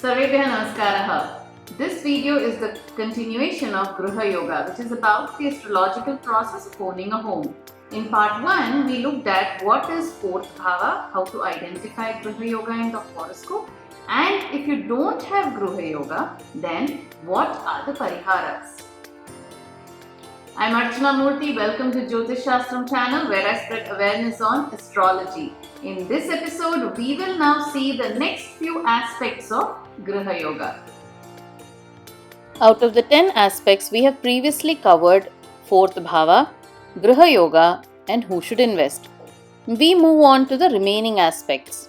Sarvebhyo Namaskaraha. This video is the continuation of Gruha Yoga, which is about the astrological process of owning a home. In part 1, we looked at what is fourth bhava, how to identify Gruha Yoga in the horoscope, and if you don't have Gruha Yoga, then what are the pariharas? I'm Archana Murthy. Welcome to Jyotish Shastra channel where I spread awareness on astrology. In this episode, we will now see the next few aspects of Gruha Yoga. Out of the 10 aspects, we have previously covered fourth bhava, Gruha Yoga, and who should invest. We move on to the remaining aspects.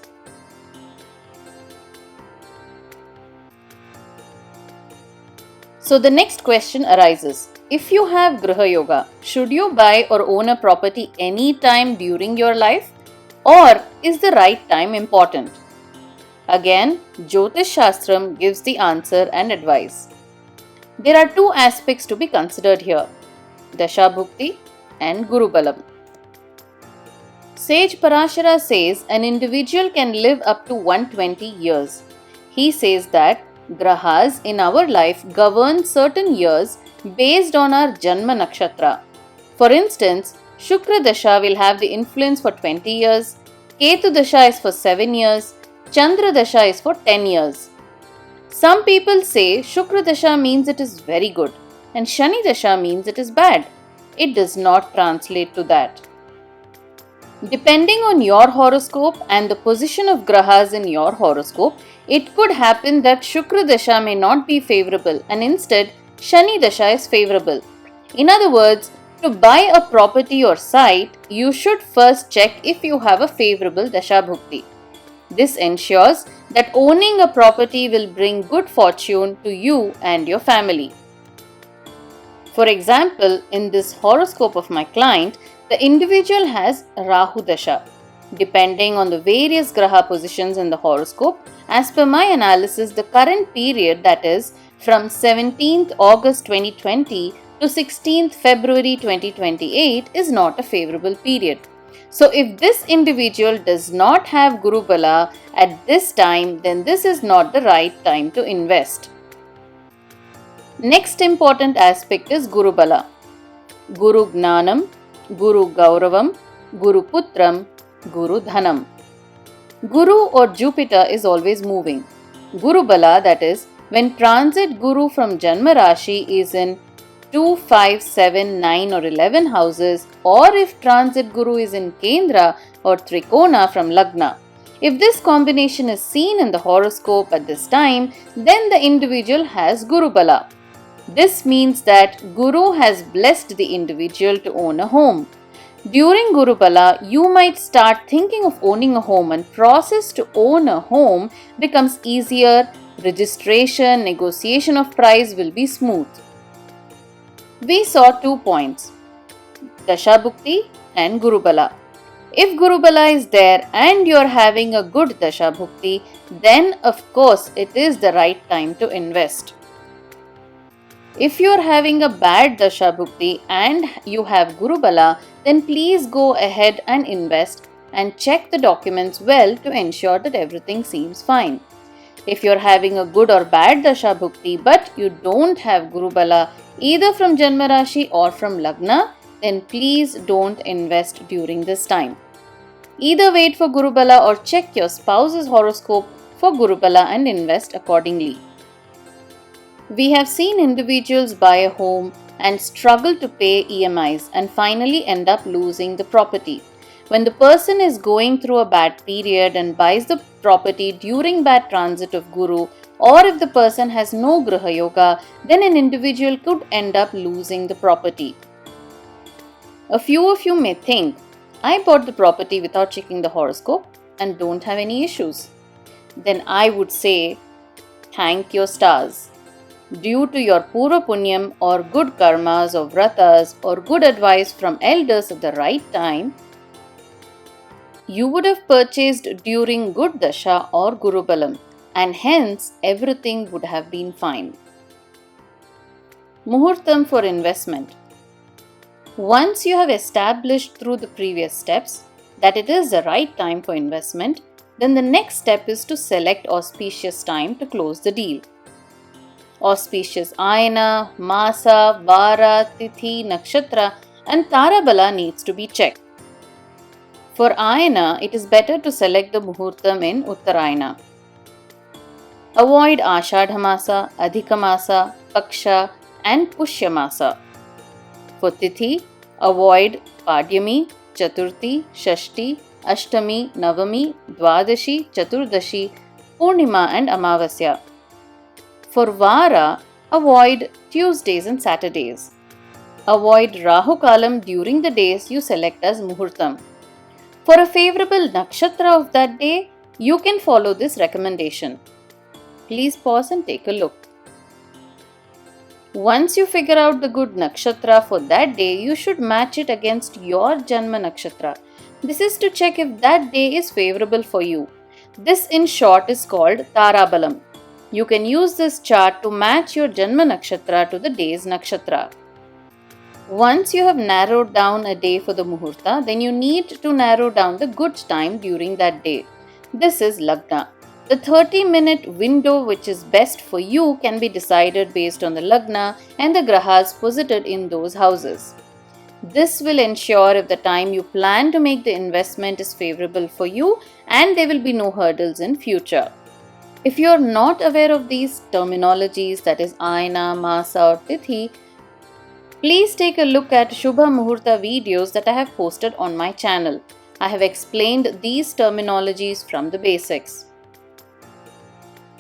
So the next question arises. If you have Gruha Yoga, should you buy or own a property any time during your life? Or is the right time important? Again, Jyotish Shastra gives the answer and advice. There are two aspects to be considered here, Dasha Bhukti and Guru Balam. Sage Parashara says an individual can live up to 120 years. He says that Grahas in our life govern certain years based on our Janma Nakshatra. For instance, Shukra Dasha will have the influence for 20 years, Ketu Dasha is for 7 years, Chandra Dasha is for 10 years. Some people say Shukra Dasha means it is very good and Shani Dasha means it is bad. It does not translate to that. Depending on your horoscope and the position of Grahas in your horoscope, it could happen that Shukra Dasha may not be favorable and instead Shani Dasha is favorable. In other words, to buy a property or site, you should first check if you have a favorable Dasha Bhukti. This ensures that owning a property will bring good fortune to you and your family. For example, in this horoscope of my client, the individual has Rahu Dasha. Depending on the various Graha positions in the horoscope, as per my analysis, the current period, that is from 17th August 2020 to 16th February 2028, is not a favorable period. So if this individual does not have Guru Bala at this time, then this is not the right time to invest. Next important aspect is Guru Bala. Guru Gnanam, Guru Gauravam, Guru Putram, Guru Dhanam. Guru or Jupiter is always moving. Guru Bala, that is, when transit Guru from Janma Rashi is in 2, 5, 7, 9 or 11 houses, or if transit Guru is in Kendra or Trikona from Lagna. If this combination is seen in the horoscope at this time, then the individual has Guru Bala. This means that Guru has blessed the individual to own a home. During Guru Bala, you might start thinking of owning a home and process to own a home becomes easier, registration, negotiation of price will be smooth. We saw 2 points, Dasha Bhukti and Guru Bala. If Guru Bala is there and you are having a good Dasha Bhukti, then of course it is the right time to invest. If you are having a bad Dasha Bhukti and you have Guru Bala, then please go ahead and invest and check the documents well to ensure that everything seems fine. If you are having a good or bad Dasha Bhukti but you don't have Guru Bala either from Janma Rashi or from Lagna, then please don't invest during this time. Either wait for Guru Bala or check your spouse's horoscope for Guru Bala and invest accordingly. We have seen individuals buy a home and struggle to pay EMIs and finally end up losing the property. When the person is going through a bad period and buys the property during bad transit of Guru, or if the person has no Gruha Yoga, then an individual could end up losing the property. A few of you may think, I bought the property without checking the horoscope and don't have any issues. Then I would say, thank your stars. Due to your Purva Punyam or good karmas or vratas or good advice from elders at the right time, you would have purchased during good Dasha or Guru Balam, and hence everything would have been fine. Muhurtam for investment. Once you have established through the previous steps that it is the right time for investment, then the next step is to select auspicious time to close the deal. Auspicious ayana, masa, vara, tithi, nakshatra and tarabala needs to be checked. For ayana, it is better to select the muhurtam in Uttarayana. Avoid Ashadhamasa, Adhikamasa, Paksha and Pushyamasa. For Tithi, avoid Padyami, Chaturthi, Shashti, Ashtami, Navami, Dwadashi, Chaturdashi, Purnima and Amavasya. For Vara, avoid Tuesdays and Saturdays. Avoid Rahu Kalam during the days you select as Muhurtam. For a favorable nakshatra of that day, you can follow this recommendation. Please pause and take a look. Once you figure out the good nakshatra for that day, you should match it against your Janma nakshatra. This is to check if that day is favorable for you. This in short is called Tarabalam. You can use this chart to match your Janma nakshatra to the day's nakshatra. Once you have narrowed down a day for the Muhurta, then you need to narrow down the good time during that day. This is Lagna. The 30-minute window which is best for you can be decided based on the Lagna and the Grahas posited in those houses. This will ensure if the time you plan to make the investment is favorable for you and there will be no hurdles in future. If you are not aware of these terminologies, that is Ayana, Masa or Tithi, please take a look at Shubha Muhurta videos that I have posted on my channel. I have explained these terminologies from the basics.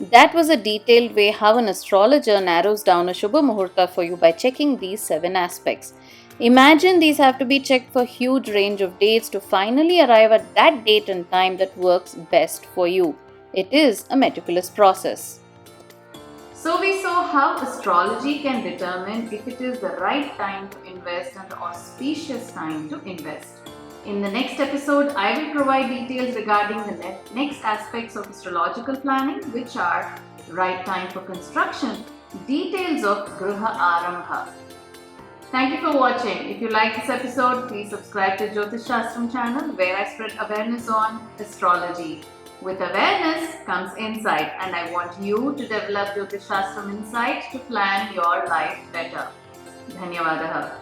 That was a detailed way how an astrologer narrows down a Shubha Muhurta for you by checking these 7 aspects. Imagine these have to be checked for a huge range of dates to finally arrive at that date and time that works best for you. It is a meticulous process. So we saw how astrology can determine if it is the right time to invest and the auspicious time to invest. In the next episode, I will provide details regarding the next aspects of astrological planning, which are right time for construction, details of Gruha Arambha. Thank you for watching. If you like this episode, please subscribe to Jyotish Shastra channel where I spread awareness on astrology. With awareness comes insight, and I want you to develop Jyotish Shastra insight to plan your life better. Dhanyavadaha.